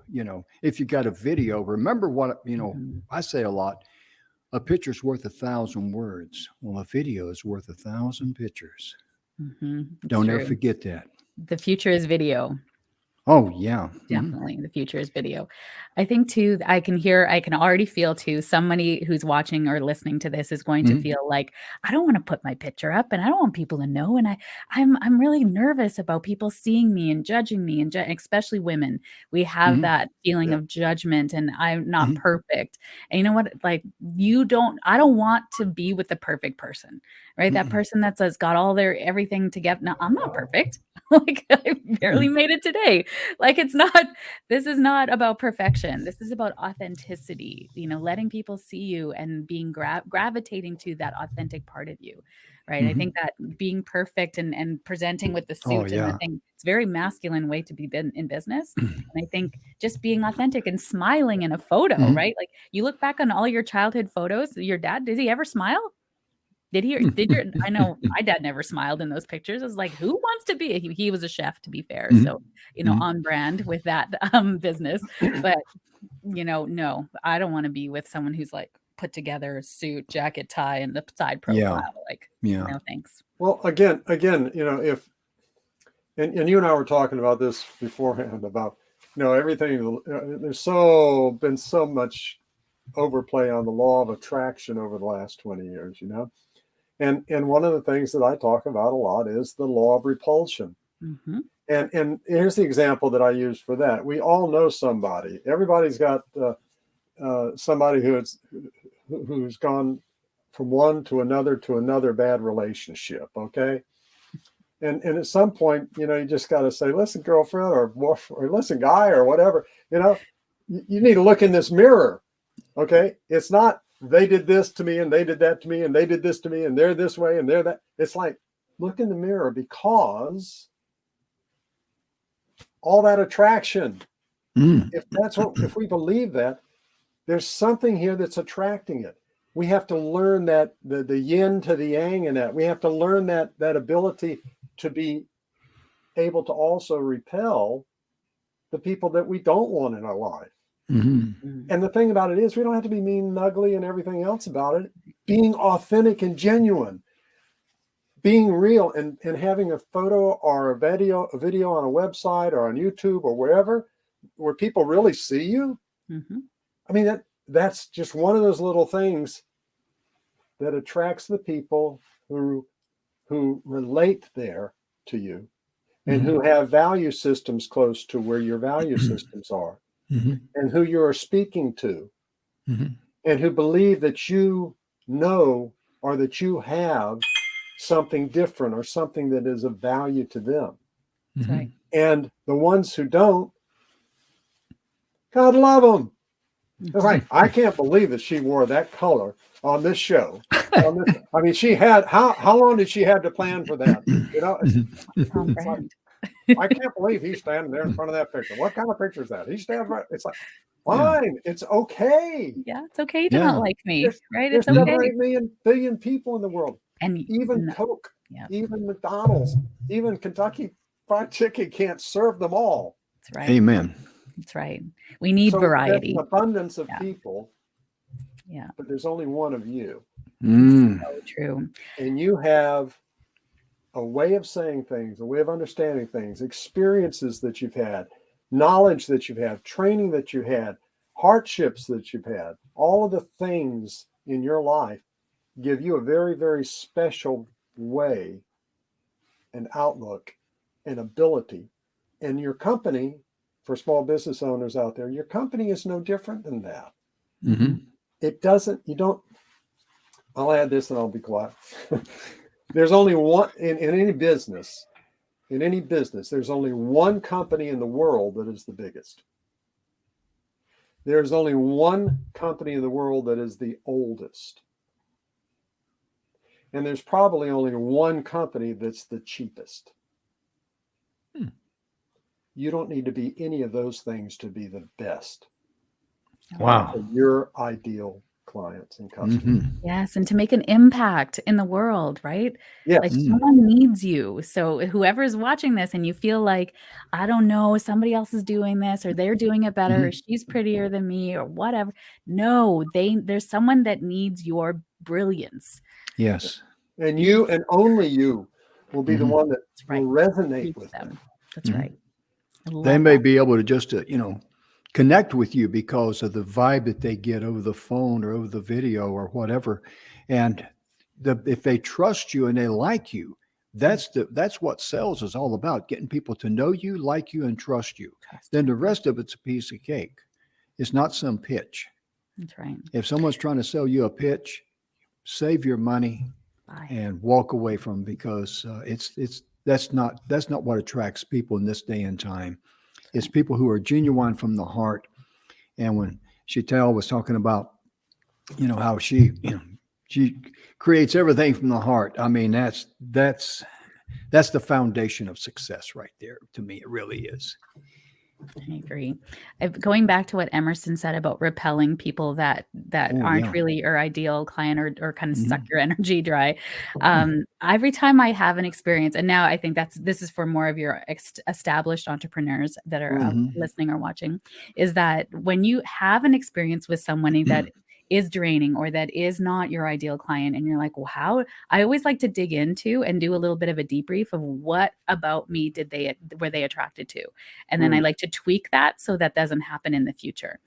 if you got a video, remember what, Mhm. I say a lot, a picture's worth 1,000 words. Well, a video is worth 1,000 pictures. It's Don't ever true. forget that. The future is video. Oh, yeah. Mhm. Definitely. The future is video. I think too, I can already feel too, somebody who's watching or listening to this is going to Mhm. feel like, I don't want to put my picture up and I don't want people to know. And I'm really nervous about people seeing me and judging me and especially women. We have Mhm. that feeling Yeah. of judgment and I'm not Mhm. perfect. And you know what? Like I don't want to be with the perfect person, right? That Mhm. person that's got all their everything together. No, I'm not perfect. Like I barely made it today. Like this is not about perfection. This is about authenticity, letting people see you and being gravitating to that authentic part of you. Right. I Mhm. think that being perfect and presenting with the Oh, suit and the yeah. thing, it's a very masculine way to be in business. And I think just being authentic and smiling in a photo, Mhm. right? Like you look back on all your childhood photos, your dad, did he ever smile? Did your I know my dad never smiled in those pictures. I was like, who wants to be? He was a chef, to be fair. Mhm. So, Mhm. on brand with that business. But, no, I don't want to be with someone who's like put together suit, jacket, tie, and the side Yeah. profile. Like, Yeah. no thanks. Well, again, if and you and I were talking about this beforehand about everything. There's been so much overplay on the law of attraction over the last 20 years. And one of the things that I talk about a lot is the law of repulsion. Hmm. And here's the example that I use for that. We all know somebody. Everybody's got somebody who's gone from one to another bad relationship. Okay, And at some point, you know, you just got to say, listen, girlfriend, or listen, guy, or whatever, you know, you need to look in this mirror. Okay. It's not, they did this to me and they did that to me and they did this to me and they're this way and they're that. It's like, look in the mirror, because all that attraction, if we believe that, there's something here that's attracting it. We have to learn that the yin to the yang in that. We have to learn that ability to be able to also repel the people that we don't want in our life. And the thing about it is, we don't have to be mean and ugly and everything else about it. Being authentic and genuine, being real, and having a photo or a video on a website or on YouTube or wherever, where people really see you. I mean, that's just one of those little things that attracts the people who relate there to you, and who have value systems close to where your value systems are, and who you are speaking to, and who believe that you know, or that you have something different or something that is of value to them. That's right. And the ones who don't, God love them. It's like, I can't believe that she wore that color on this show. I mean, she had, how long did she have to plan for that? You know, it's like, I can't believe he's standing there in front of that picture. What kind of picture is that? He stands right. It's like, fine, it's okay. Yeah, it's okay to not like me, right? There's It's okay. 7 billion people in the world. And even Coke, even McDonald's, even Kentucky Fried Chicken can't serve them all. That's right. Amen. That's right. We need variety. There's an abundance of people. Yeah. But there's only one of you. So true. And you have a way of saying things, a way of understanding things, experiences that you've had, knowledge that you've had, training that you had, hardships that you've had. All of the things in your life give you a very, very special way and outlook and ability. And your company, for small business owners out there, your company is no different than that. It doesn't, you don't, I'll add this and I'll be quiet. There's only one, in any business, there's only one company in the world that is the biggest. There's only one company in the world that is the oldest. And there's probably only one company that's the cheapest. You don't need to be any of those things to be the best. Wow. For your ideal clients and customers. Yes. And to make an impact in the world, right? Yes. Like someone needs you. So whoever's watching this and you feel like, I don't know, somebody else is doing this or they're doing it better, or she's prettier than me or whatever. No, there's someone that needs your brilliance. Yes. And you and only you will be the one that will resonate with them. That's right. They may be able to just, connect with you because of the vibe that they get over the phone or over the video or whatever. And if they trust you and they like you, that's what sales is all about, getting people to know you, like you, and trust you. Then the rest of it's a piece of cake. It's not some pitch. That's right. If someone's trying to sell you a pitch, save your money and walk away from it, because that's not what attracts people in this day and time. It's people who are genuine from the heart. And when Sheetal was talking about, how she creates everything from the heart. I mean, that's the foundation of success right there. To me, it really is. I agree. Going back to what Emerson said about repelling people that aren't really your ideal client or kind of suck your energy dry. Every time I have an experience, and now I think this is for more of your established entrepreneurs that are listening or watching, is that when you have an experience with someone that is draining or that is not your ideal client, and you're like, well, how? I always like to dig into and do a little bit of a debrief of what about me were they attracted to, and then I like to tweak that so that doesn't happen in the future.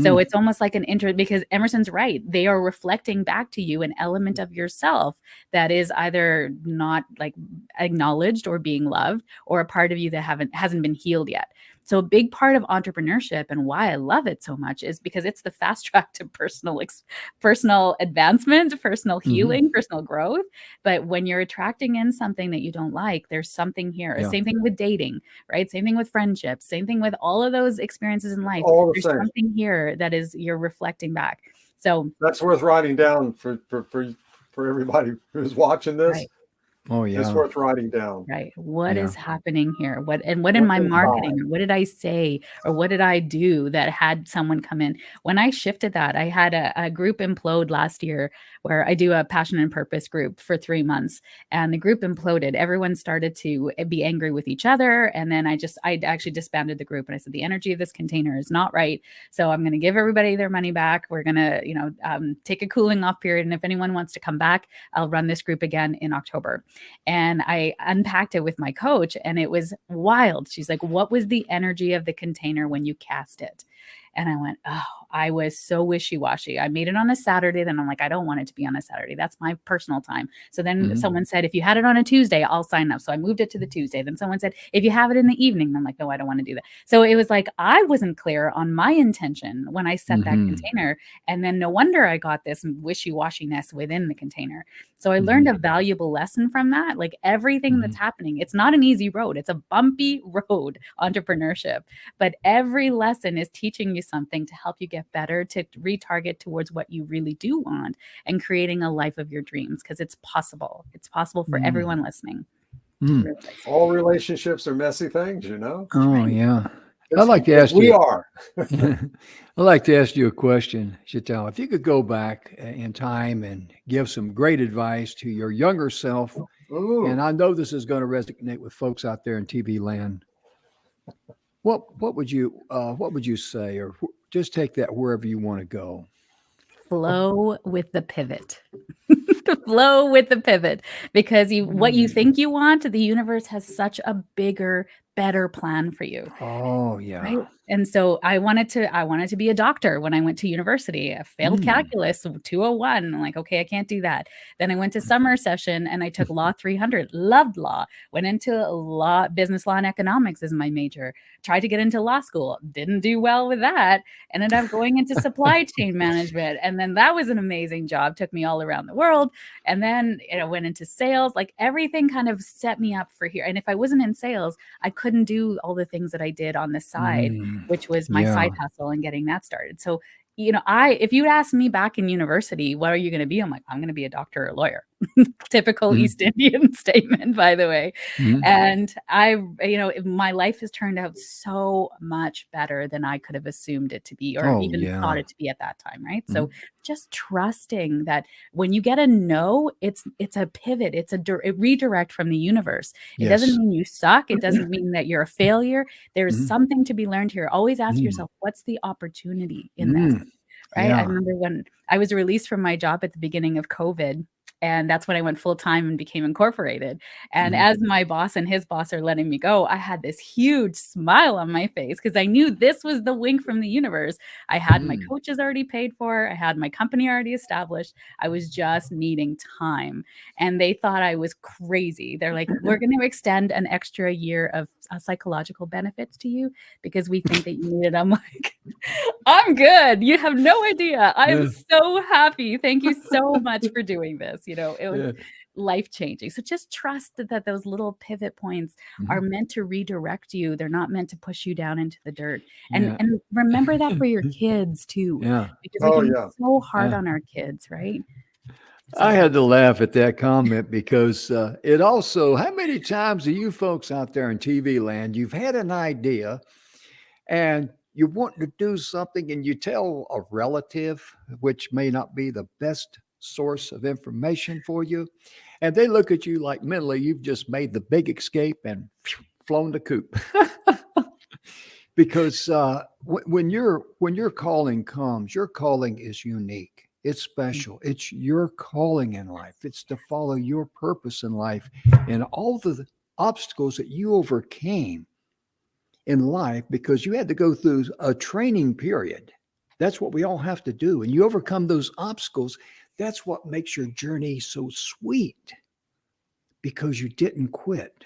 So it's almost like an because Emerson's right. They are reflecting back to you an element of yourself that is either not like acknowledged or being loved, or a part of you that hasn't been healed yet. So a big part of entrepreneurship and why I love it so much is because it's the fast track to personal advancement, personal healing, personal growth. But when you're attracting in something that you don't like, there's something here. Yeah. Same thing with dating, right? Same thing with friendships, same thing with all of those experiences in life. All the There's same. something here that is you're reflecting back. So That's worth writing down for everybody who's watching this. right. Oh, yeah. It's worth writing down. Right. What Yeah. is happening here? What in What my they marketing? Or what did I say? Or what did I do that had someone come in? When I shifted that, I had a group implode last year where I do a passion and purpose group for 3 months. And the group imploded. Everyone started to be angry with each other. And then I actually disbanded the group. And I said, the energy of this container is not right. So I'm going to give everybody their money back. We're going to, take a cooling off period. And if anyone wants to come back, I'll run this group again in October. And I unpacked it with my coach and it was wild. She's like, what was the energy of the container when you cast it? And I went, oh, I was so wishy-washy. I made it on a Saturday. Then I'm like, I don't want it to be on a Saturday. That's my personal time. So then someone said, if you had it on a Tuesday, I'll sign up. So I moved it to the Tuesday. Then someone said, if you have it in the evening, and I'm like, no, I don't want to do that. So it was like, I wasn't clear on my intention when I set that container. And then no wonder I got this wishy-washiness within the container. So I learned a valuable lesson from that. Like everything that's happening, it's not an easy road. It's a bumpy road, entrepreneurship. But every lesson is teaching you something to help you get better, to retarget towards what you really do want and creating a life of your dreams, because it's possible. It's possible for everyone listening. All relationships are messy things, you know? Oh, yeah. I'd like to ask you. We are. I'd like to ask you a question, Sheetal. If you could go back in time and give some great advice to your younger self, and I know this is going to resonate with folks out there in TV land, what would you say, or just take that wherever you want to go? Flow with the pivot. Flow with the pivot, because what you think you want, the universe has such a bigger, better plan for you. Oh, yeah. Right. And so I wanted to be a doctor when I went to university. I failed calculus 201. I'm like, okay, I can't do that. Then I went to summer session and I took law 300, loved law, went into law, business law and economics as my major, tried to get into law school, didn't do well with that, ended up going into supply chain management. And then that was an amazing job, took me all around the world. And then went into sales, like everything kind of set me up for here. And if I wasn't in sales, I couldn't do all the things that I did on the side, which was my side hustle and getting that started. So, if you asked me back in university, what are you going to be? I'm like, I'm going to be a doctor or a lawyer. Typical East Indian statement, by the way. And my life has turned out so much better than I could have assumed it to be, or thought it to be at that time. Right. So just trusting that when you get a no, it's a pivot. It's a redirect from the universe. It doesn't mean you suck. It doesn't mean that you're a failure. There's something to be learned here. Always ask yourself, what's the opportunity in this? Right. I remember when I was released from my job at the beginning of COVID. And that's when I went full time and became incorporated. And as my boss and his boss are letting me go, I had this huge smile on my face because I knew this was the wink from the universe. I had my coaches already paid for. I had my company already established. I was just needing time. And they thought I was crazy. They're like, we're going to extend an extra year of psychological benefits to you because we think that you need it. I'm like, I'm good. You have no idea. I'm so happy. Thank you so much for doing this. It was life-changing. So just trust that those little pivot points are meant to redirect you. They're not meant to push you down into the dirt. And remember that for your kids too. Because we can be so hard on our kids, right? I had to laugh at that comment because it also, how many times do you folks out there in TV land, you've had an idea and you want to do something and you tell a relative, which may not be the best source of information for you, and they look at you like mentally you've just made the big escape and flown the coop. Because when your calling comes, your calling is unique. It's special. It's your calling in life. It's to follow your purpose in life. And all the obstacles that you overcame in life because you had to go through a training period. That's what we all have to do. And you overcome those obstacles. That's what makes your journey so sweet, because you didn't quit.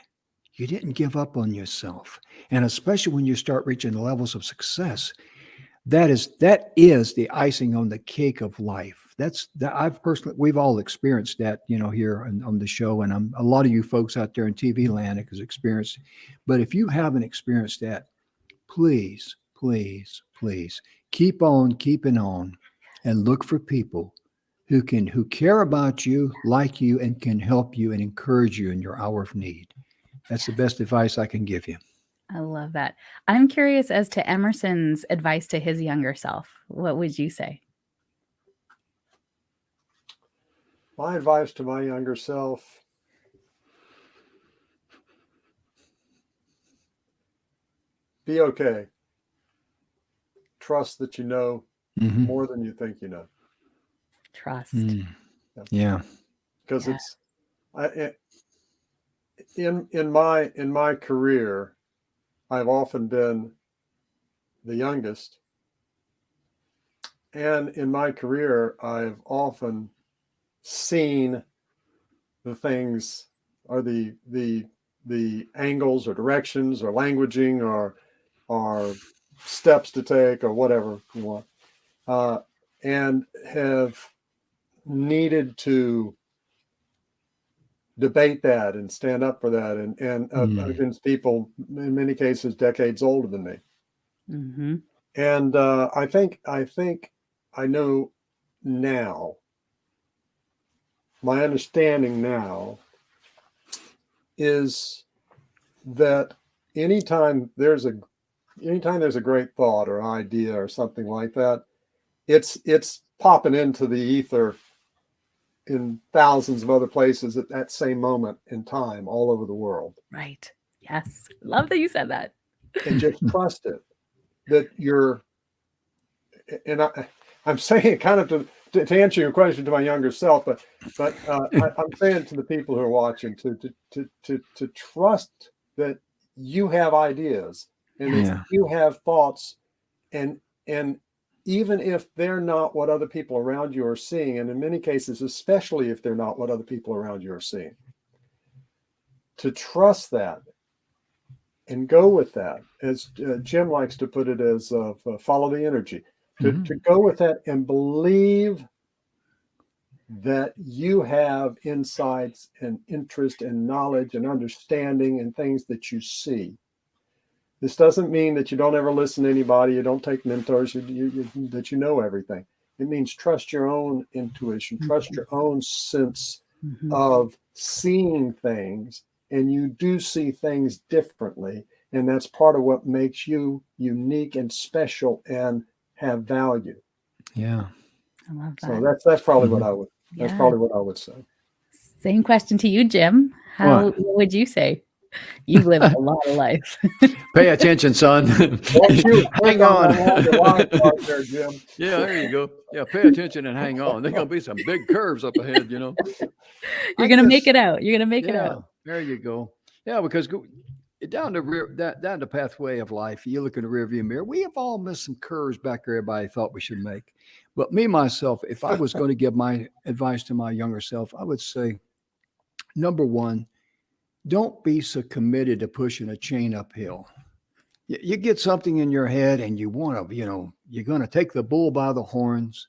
You didn't give up on yourself. And especially when you start reaching the levels of success, that is the icing on the cake of life. That's that I've personally, we've all experienced that, here on the show, and a lot of you folks out there in TV land has experienced. But if you haven't experienced that, please, please, please keep on keeping on, and look for people who care about you, like you, and can help you and encourage you in your hour of need. That's the best advice I can give you. I love that. I'm curious as to Emerson's advice to his younger self. What would you say? My advice to my younger self: be okay. Trust that you know more than you think you know. Trust. Yeah. Because in my career, I've often been the youngest, and in my career, I've often seen the things, or the angles or directions or languaging or steps to take or whatever you want, and have needed to debate that and stand up for that, and against people in many cases decades older than me. Mm-hmm. And I think I know now. My understanding now is that anytime there's a great thought or idea or something like that, it's popping into the ether in thousands of other places at that same moment in time all over the world. Right. Yes. Love that you said that. And just trust it, that you're, and I'm saying it kind of to answer your question to my younger self, but I'm saying to the people who are watching to trust that you have ideas and that you have thoughts, and even if they're not what other people around you are seeing, and in many cases, especially if they're not what other people around you are seeing, to trust that and go with that, as Jim likes to put it, as follow the energy, to go with that and believe that you have insights and interest and knowledge and understanding and things that you see. This doesn't mean that you don't ever listen to anybody, you don't take mentors, that you know everything. It means trust your own intuition, trust your own sense of seeing things, and you do see things differently. And that's part of what makes you unique and special and have value. Yeah. I love that. So that's probably what I would. That's probably what I would say. Same question to you, Jim. What would you say? You've lived a lot of life. Pay attention, son. Hang on. There, Jim. Yeah, there you go. Yeah, pay attention and hang on. There's going to be some big curves up ahead, You're going to make it out. You're going to make it out. There you go. Yeah, because down the pathway of life, you look in the rearview mirror, we have all missed some curves back there everybody thought we should make. But me, myself, if I was going to give my advice to my younger self, I would say, number one, don't be so committed to pushing a chain uphill. You get something in your head and you want to, you're going to take the bull by the horns.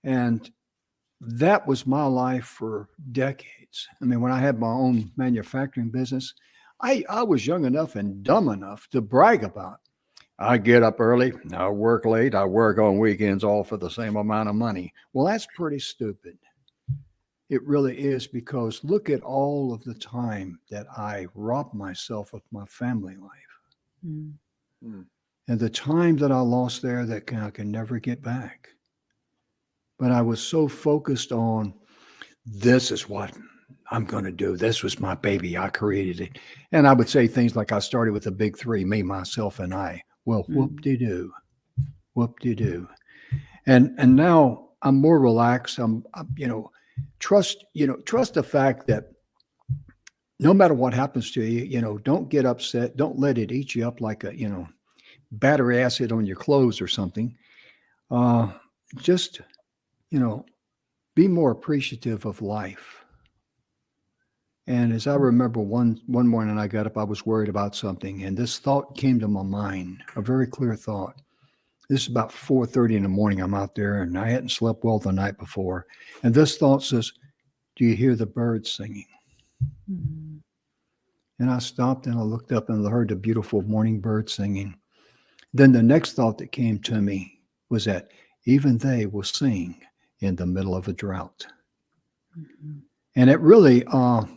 And that was my life for decades. I mean, when I had my own manufacturing business, I was young enough and dumb enough to brag about. I get up early, I work late, I work on weekends, all for the same amount of money. Well, that's pretty stupid. It really is, because look at all of the time that I robbed myself of my family life. And the time that I lost there that I can never get back. But I was so focused on, this is what I'm going to do. This was my baby. I created it. And I would say things like, I started with the big three, me, myself, and I. Well, whoop-de-doo. Whoop-de-doo. And now I'm more relaxed. I'm trust the fact that no matter what happens to you, don't get upset. Don't let it eat you up like a, battery acid on your clothes or something. Just, be more appreciative of life. And as I remember one morning I got up, I was worried about something, and this thought came to my mind, a very clear thought. This is about 4:30 in the morning. I'm out there, and I hadn't slept well the night before. And this thought says, "Do you hear the birds singing?" Mhm. And I stopped and I looked up and heard the beautiful morning birds singing. Then the next thought that came to me was that even they will sing in the middle of a drought. Mhm. And it really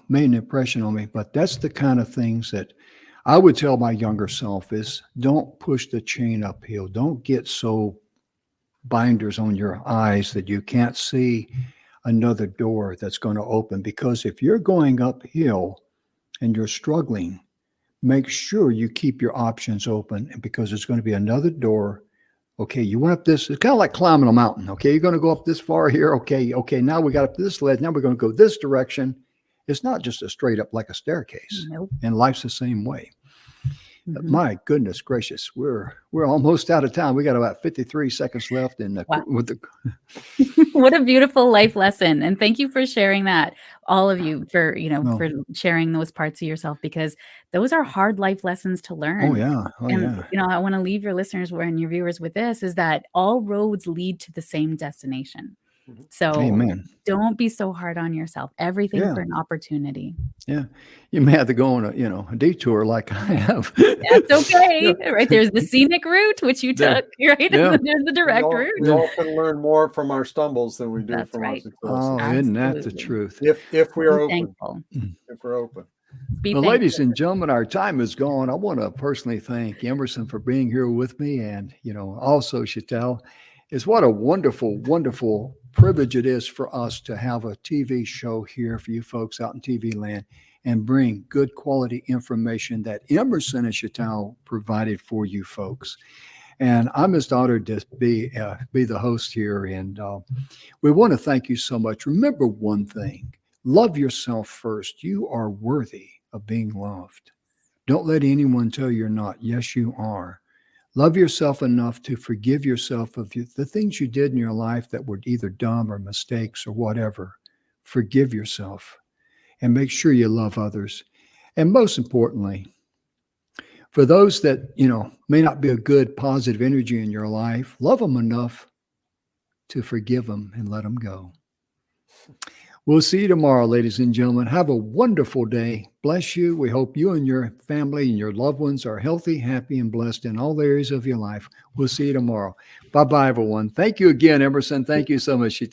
made an impression on me. But that's the kind of things that I would tell my younger self is don't push the chain uphill. Don't get so binders on your eyes that you can't see another door that's going to open. Because if you're going uphill and you're struggling, make sure you keep your options open because there's going to be another door. Okay, you went up this, it's kind of like climbing a mountain. Okay, you're going to go up this far here. Okay, now we got up this ledge. Now we're going to go this direction. It's not just a straight up like a staircase. Nope. And life's the same way. Mhm. My goodness gracious, we're almost out of time. We got about 53 seconds left in Wow. with the What a beautiful life lesson. And thank you for sharing that, all of you, for, no. for sharing those parts of yourself, because those are hard life lessons to Oh learn. yeah. Oh And, yeah. I want to leave your listeners and your viewers with this, is that all roads lead to the same destination. Mhm. So Amen. don't be so hard on yourself. Everything Yeah. for an opportunity. Yeah. You may have to go on a detour like I have. That's okay. Yeah. Right. There's the scenic route, which you There. took, right? And Yeah. then there's the direct We route. Yeah. often learn more from our stumbles than we do That's from our right. successes. Oh, isn't that the Absolutely. truth? If we are Be open, thankful. if we're open. Be Well, thankful. ladies and gentlemen, our time is gone. I want to personally thank Emerson for being here with me, and also Sheetal. It's what a wonderful, wonderful privilege it is for us to have a TV show here for you folks out in TV land and bring good quality information that Emerson and Sheetal provided for you folks. And I'm just honored to be the host here, and we want to thank you so much. Remember one thing: love yourself first. You are worthy of being loved. Don't let anyone tell you you're not. Yes, you are. Love yourself enough to forgive yourself of the things you did in your life that were either dumb or mistakes or whatever. Forgive yourself and make sure you love others. And most importantly, for those that, may not be a good positive energy in your life, love them enough to forgive them and let them go. We'll see you tomorrow, ladies and gentlemen. Have a wonderful day. Bless you. We hope you and your family and your loved ones are healthy, happy, and blessed in all areas of your life. We'll see you tomorrow. Bye-bye, everyone. Thank you again, Emerson. Thank you so much, Sheetal.